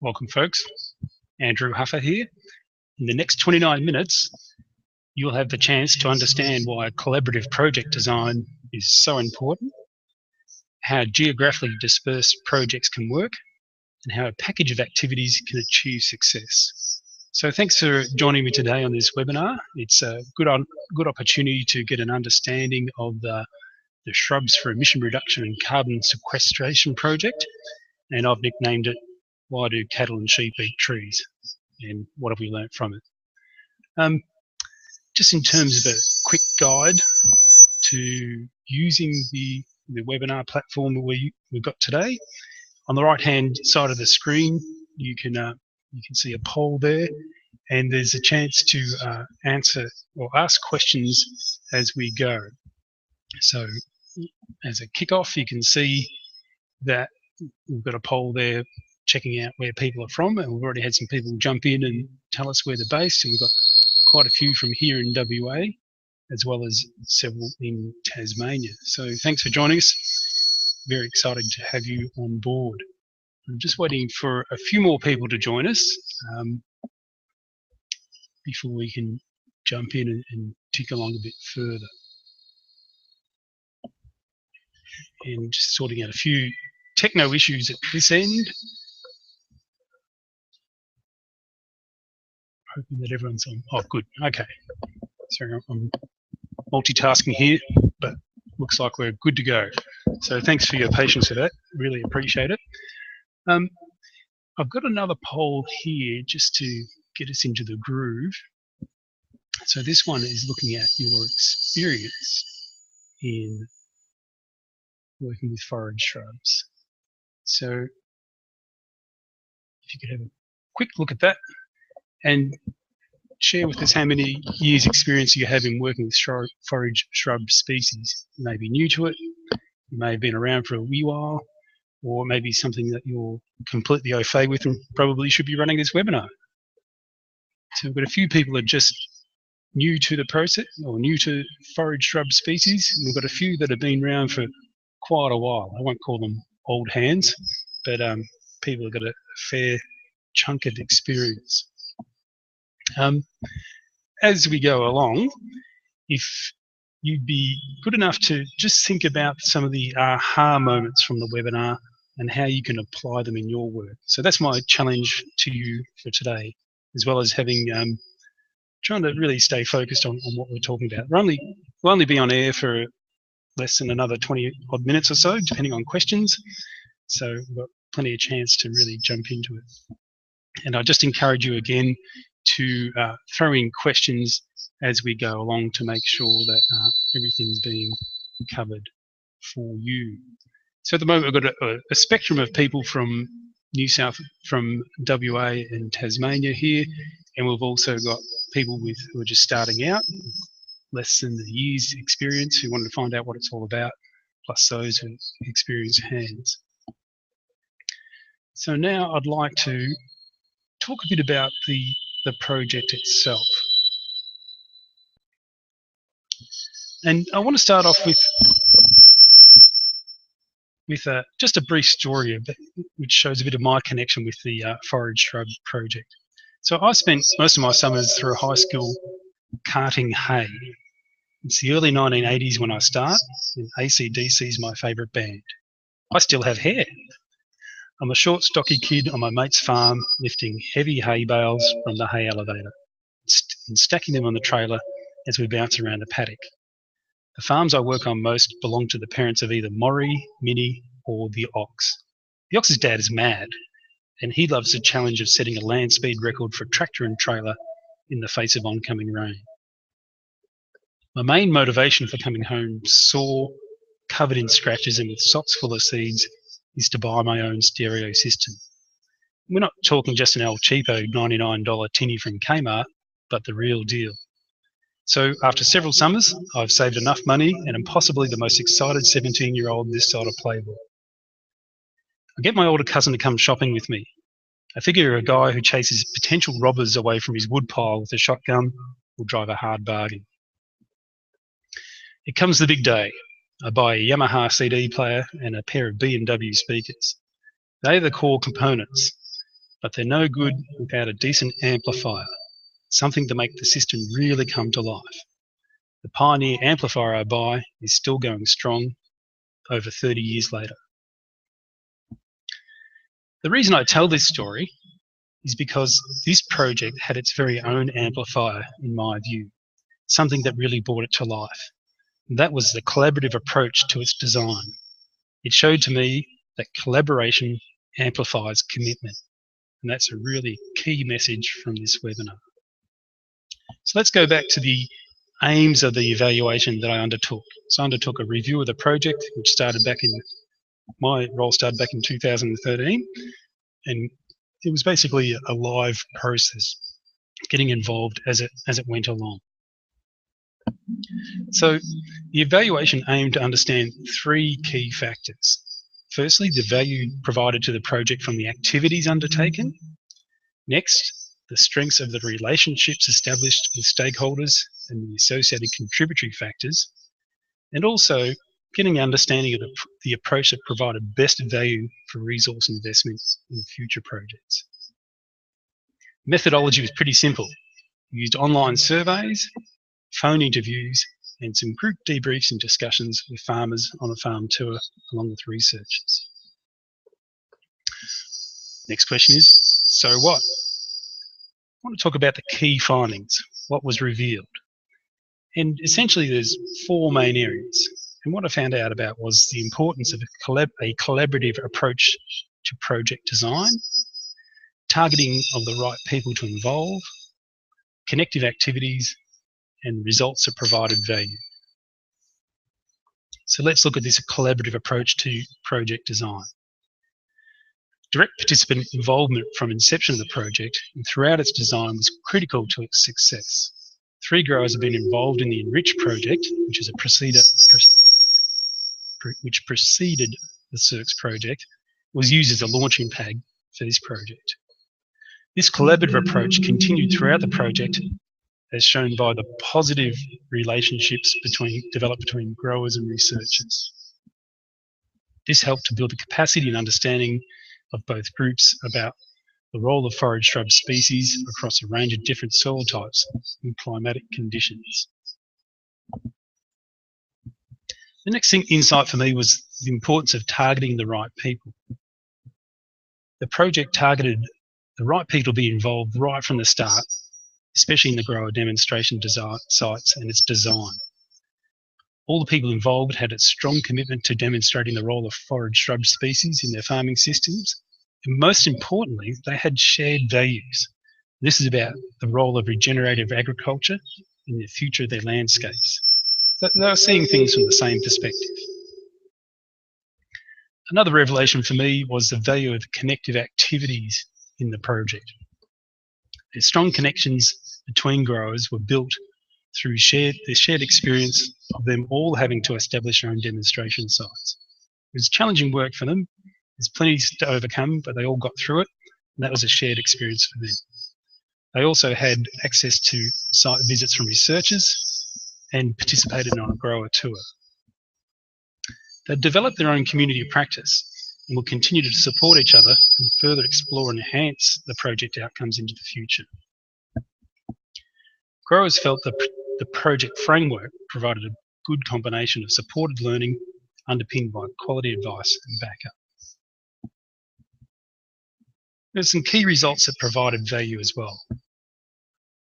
Welcome, folks. Andrew Huffer here. In the next 29 minutes, you'll have the chance to understand why collaborative project design is so important, how geographically dispersed projects can work, and how a package of activities can achieve success. So thanks for joining me today on this webinar. It's a good opportunity to get an understanding of the Shrubs for Emission Reduction and Carbon Sequestration project, and I've nicknamed it Why Do Cattle and Sheep Eat Trees? And what have we learnt from it? Just in terms of a quick guide to using the webinar platform we've got today, on the right-hand side of the screen, you can see a poll there, and there's a chance to answer or ask questions as we go. So, as a kickoff, you can see that we've got a poll there checking out where people are from, and we've already had some people jump in and tell us where they're based, and we've got quite a few from here in WA, as well as several in Tasmania. So thanks for joining us. Very excited to have you on board. I'm just waiting for a few more people to join us before we can jump in and tick along a bit further. And just sorting out a few techno issues at this end. Hoping that everyone's on. Oh, good. Okay. Sorry, I'm multitasking here, but looks like we're good to go. So thanks for your patience with that. Really appreciate it. I've got another poll here just to get us into the groove. So this one is looking at your experience in working with forage shrubs. So if you could have a quick look at that and share with us how many years experience you have in working with forage shrub species. You may be new to it, you may have been around for a wee while, or maybe something that you're completely au fait with and probably should be running this webinar. So we've got a few people that are just new to the process or new to forage shrub species, and we've got a few that have been around for quite a while. I won't call them old hands, but people have got a fair chunk of experience. As we go along, if you'd be good enough to just think about some of the aha moments from the webinar and how you can apply them in your work. So that's my challenge to you for today, as well as having trying to really stay focused on what we're talking about. We'll only be on air for less than another 20 odd minutes or so, depending on questions. So we've got plenty of chance to really jump into it. And I just encourage you again to throw in questions as we go along to make sure that everything's being covered for you. So at the moment we've got a spectrum of people from from WA and Tasmania here, and we've also got people who are just starting out, less than a year's experience, who want to find out what it's all about, plus those who experienced hands. So now I'd like to talk a bit about the project itself. And I want to start off with just a brief story which shows a bit of my connection with the forage shrub project. So I spent most of my summers through high school carting hay. It's the early 1980s when I start, and AC/DC is my favourite band. I still have hair. I'm a short, stocky kid on my mate's farm lifting heavy hay bales from the hay elevator and stacking them on the trailer as we bounce around the paddock. The farms I work on most belong to the parents of either Maury, Minnie, or the ox. The ox's dad is mad, and he loves the challenge of setting a land speed record for tractor and trailer in the face of oncoming rain. My main motivation for coming home sore, covered in scratches and with socks full of seeds is to buy my own stereo system. We're not talking just an old cheapo $99 tinny from Kmart, but the real deal. So after several summers, I've saved enough money and am possibly the most excited 17-year-old this side of Playboy. I get my older cousin to come shopping with me. I figure a guy who chases potential robbers away from his woodpile with a shotgun will drive a hard bargain. It comes the big day. I buy a Yamaha CD player and a pair of B&W speakers. They're the core components, but they're no good without a decent amplifier, something to make the system really come to life. The Pioneer amplifier I buy is still going strong over 30 years later. The reason I tell this story is because this project had its very own amplifier, in my view, something that really brought it to life. And that was the collaborative approach to its design. It showed to me that collaboration amplifies commitment. And that's a really key message from this webinar. So let's go back to the aims of the evaluation that I undertook. So I undertook a review of the project, which started back in, my role started back in 2013. And it was basically a live process, getting involved as it went along. So the evaluation aimed to understand three key factors. Firstly, the value provided to the project from the activities undertaken. Next, the strengths of the relationships established with stakeholders and the associated contributory factors. And also getting an understanding of the approach that provided best value for resource investment in future projects. Methodology was pretty simple. We used online surveys, phone interviews, and some group debriefs and discussions with farmers on a farm tour along with researchers. Next question is, so what? I want to talk about the key findings, what was revealed. And essentially there's four main areas. And what I found out about was the importance of a collaborative approach to project design, targeting of the right people to involve, connective activities, and results that provided value. So let's look at this collaborative approach to project design. Direct participant involvement from inception of the project and throughout its design was critical to its success. 3 growers have been involved in the Enrich project, which is which preceded the CIRCS project, was used as a launching pad for this project. This collaborative approach continued throughout the project, as shown by the positive relationships developed between growers and researchers. This helped to build the capacity and understanding of both groups about the role of forage shrub species across a range of different soil types and climatic conditions. The next insight for me was the importance of targeting the right people. The project targeted the right people to be involved right from the start, especially in the grower demonstration sites and its design. All the people involved had a strong commitment to demonstrating the role of forage shrub species in their farming systems, and most importantly, they had shared values. This is about the role of regenerative agriculture in the future of their landscapes. So they were seeing things from the same perspective. Another revelation for me was the value of connective activities in the project. The strong connections between growers were built through the shared experience of them all having to establish their own demonstration sites. It was challenging work for them. There's plenty to overcome, but they all got through it, and that was a shared experience for them. They also had access to site visits from researchers and participated on a grower tour. They developed their own community of practice and will continue to support each other and further explore and enhance the project outcomes into the future. Growers felt that the project framework provided a good combination of supported learning underpinned by quality advice and backup. There's some key results that provided value as well.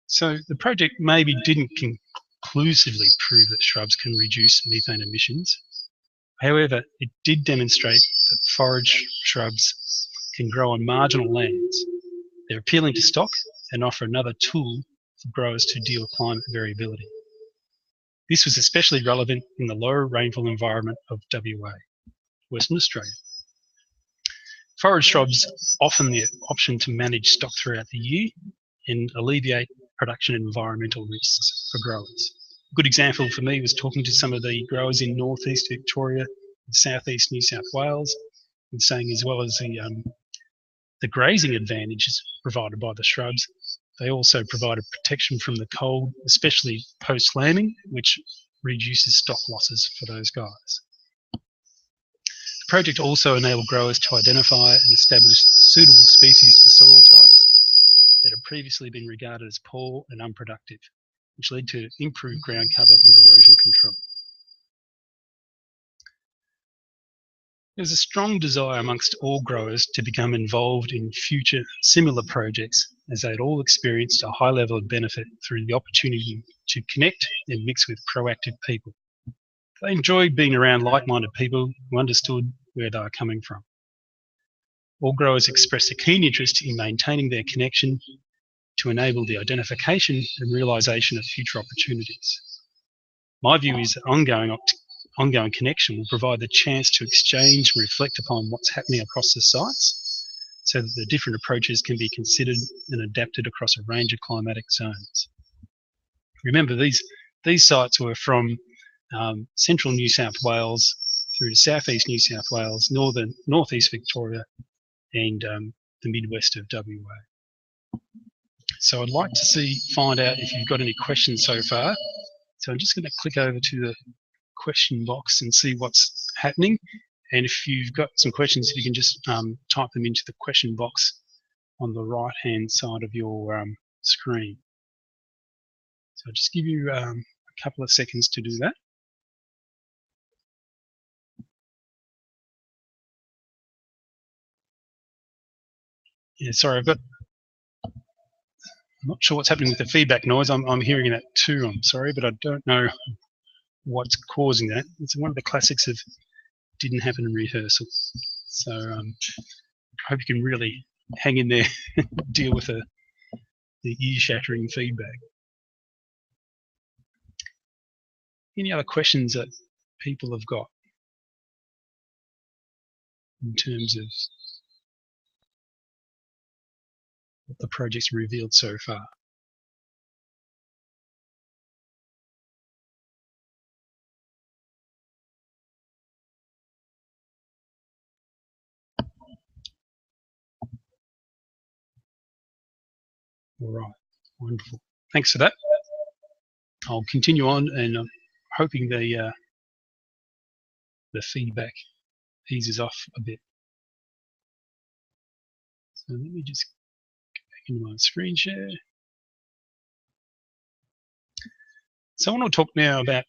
So the project maybe didn't conclusively prove that shrubs can reduce methane emissions. However, it did demonstrate that forage shrubs can grow on marginal lands. They're appealing to stock and offer another tool for growers to deal with climate variability. This was especially relevant in the lower rainfall environment of WA, Western Australia. Forage shrubs offer the option to manage stock throughout the year and alleviate production and environmental risks for growers. A good example for me was talking to some of the growers in northeast Victoria and southeast New South Wales, and saying as well as the grazing advantages provided by the shrubs, they also provide a protection from the cold, especially post-lambing, which reduces stock losses for those guys. The project also enabled growers to identify and establish suitable species for soil types that had previously been regarded as poor and unproductive, which led to improved ground cover and erosion control. There's a strong desire amongst all growers to become involved in future similar projects, as they had all experienced a high level of benefit through the opportunity to connect and mix with proactive people. They enjoyed being around like-minded people who understood where they were coming from. All growers expressed a keen interest in maintaining their connection to enable the identification and realisation of future opportunities. My view is that ongoing connection will provide the chance to exchange and reflect upon what's happening across the sites, so that the different approaches can be considered and adapted across a range of climatic zones. Remember, these sites were from central New South Wales through to southeast New South Wales, northeast Victoria, and the midwest of WA. So I'd like to find out if you've got any questions so far. So I'm just going to click over to the question box and see what's happening. And if you've got some questions, if you can just type them into the question box on the right-hand side of your screen. So I'll just give you a couple of seconds to do that. Yeah, sorry, I'm not sure what's happening with the feedback noise. I'm hearing that too, I'm sorry, but I don't know what's causing that. It's one of the classics of didn't happen in rehearsal. So I hope you can really hang in there and deal with the ear-shattering feedback. Any other questions that people have got in terms of what the project's revealed so far? All right, wonderful. Thanks for that. I'll continue on, and I'm hoping the feedback eases off a bit. So let me just get back into my screen share. So I want to talk now about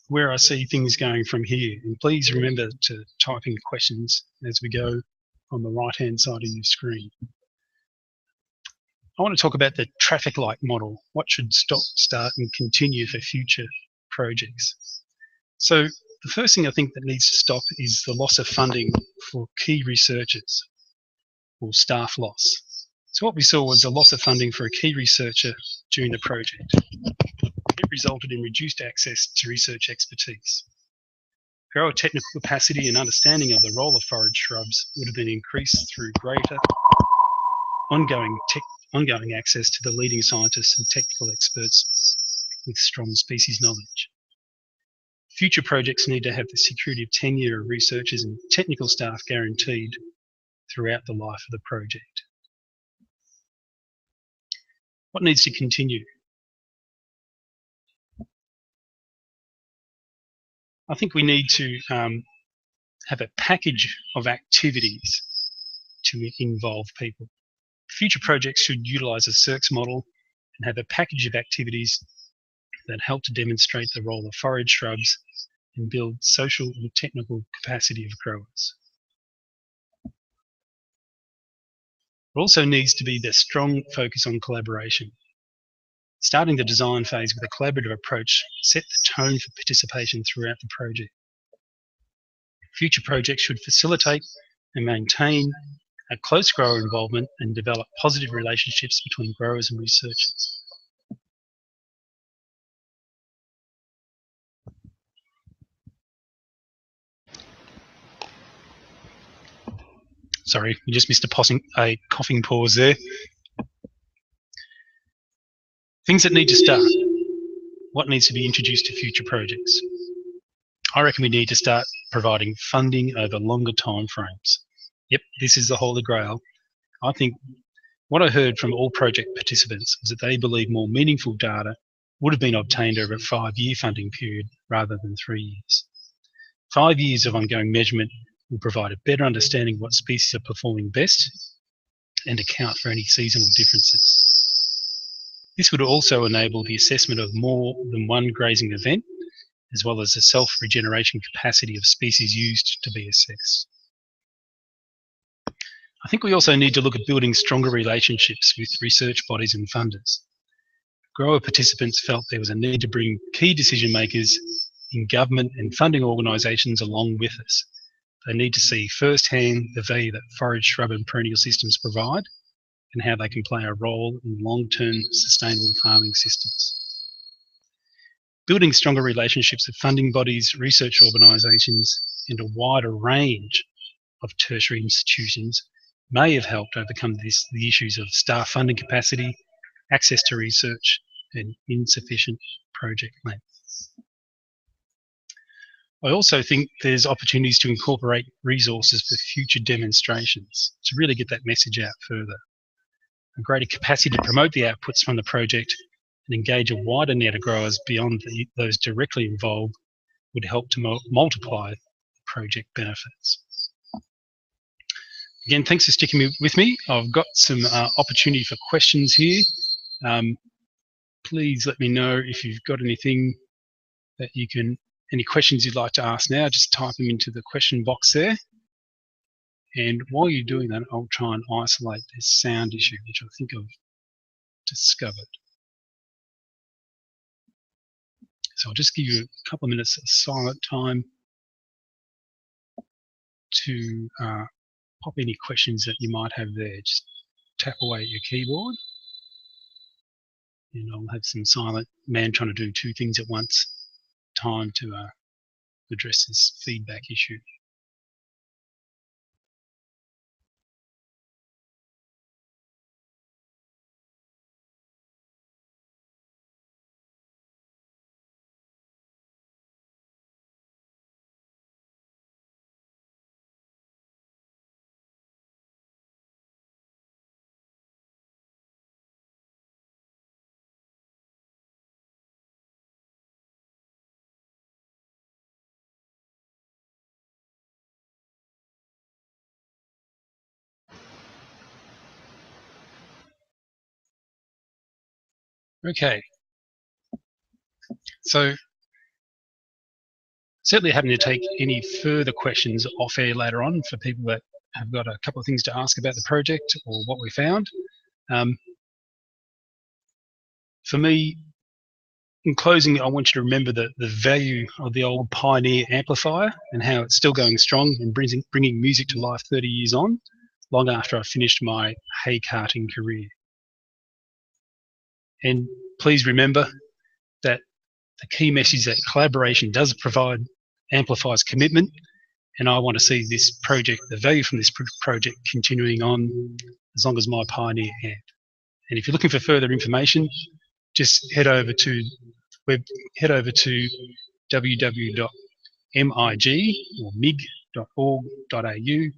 where I see things going from here. And please remember to type in questions as we go on the right-hand side of your screen. I want to talk about the traffic light model. What should stop, start, and continue for future projects? So the first thing I think that needs to stop is the loss of funding for key researchers, or staff loss. So what we saw was a loss of funding for a key researcher during the project. It resulted in reduced access to research expertise. Grower technical capacity and understanding of the role of forage shrubs would have been increased through greater ongoing access to the leading scientists and technical experts with strong species knowledge. Future projects need to have the security of tenure of researchers and technical staff guaranteed throughout the life of the project. What needs to continue? I think we need to have a package of activities to involve people. Future projects should utilise a CIRCS model and have a package of activities that help to demonstrate the role of forage shrubs and build social and technical capacity of growers. There also needs to be the strong focus on collaboration. Starting the design phase with a collaborative approach set the tone for participation throughout the project. Future projects should facilitate and maintain a close grower involvement and develop positive relationships between growers and researchers. Sorry, we just missed a coughing pause there. Things that need to start. What needs to be introduced to future projects? I reckon we need to start providing funding over longer time frames. Yep, this is the holy grail. I think what I heard from all project participants was that they believe more meaningful data would have been obtained over a 5-year funding period rather than 3 years. 5 years of ongoing measurement will provide a better understanding of what species are performing best and account for any seasonal differences. This would also enable the assessment of more than one grazing event, as well as the self-regeneration capacity of species used to be assessed. I think we also need to look at building stronger relationships with research bodies and funders. Grower participants felt there was a need to bring key decision makers in government and funding organisations along with us. They need to see firsthand the value that forage, shrub and perennial systems provide and how they can play a role in long-term sustainable farming systems. Building stronger relationships with funding bodies, research organisations and a wider range of tertiary institutions may have helped overcome the issues of staff funding capacity, access to research and insufficient project length. I also think there's opportunities to incorporate resources for future demonstrations to really get that message out further. A greater capacity to promote the outputs from the project and engage a wider net of growers beyond those directly involved would help to multiply project benefits. Again, thanks for sticking with me. I've got some opportunity for questions here. Please let me know if you've got anything that you can, any questions you'd like to ask now, just type them into the question box there. And while you're doing that, I'll try and isolate this sound issue, which I think I've discovered. So I'll just give you a couple of minutes of silent time to pop any questions that you might have there. Just tap away at your keyboard and I'll have some silent man trying to do two things at once time to address this feedback issue. Okay, so certainly happy to take any further questions off air later on for people that have got a couple of things to ask about the project or what we found. For me, in closing, I want you to remember the value of the old Pioneer amplifier and how it's still going strong and bringing music to life 30 years on, long after I finished my hay carting career. And please remember that the key message is that collaboration does provide, amplifies commitment, and I want to see this project, the value from this project continuing on as long as my Pioneer hand. And if you're looking for further information, just head over to www.mig.org.au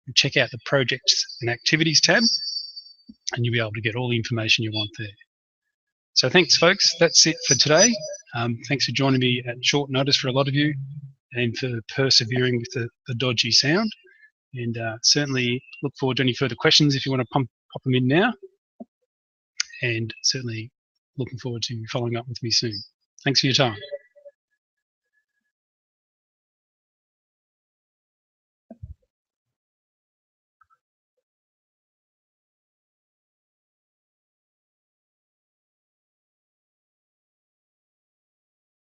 and check out the projects and activities tab, and you'll be able to get all the information you want there. So thanks, folks. That's it for today. Thanks for joining me at short notice for a lot of you and for persevering with the dodgy sound. And certainly look forward to any further questions if you want to pop them in now. And certainly looking forward to following up with me soon. Thanks for your time.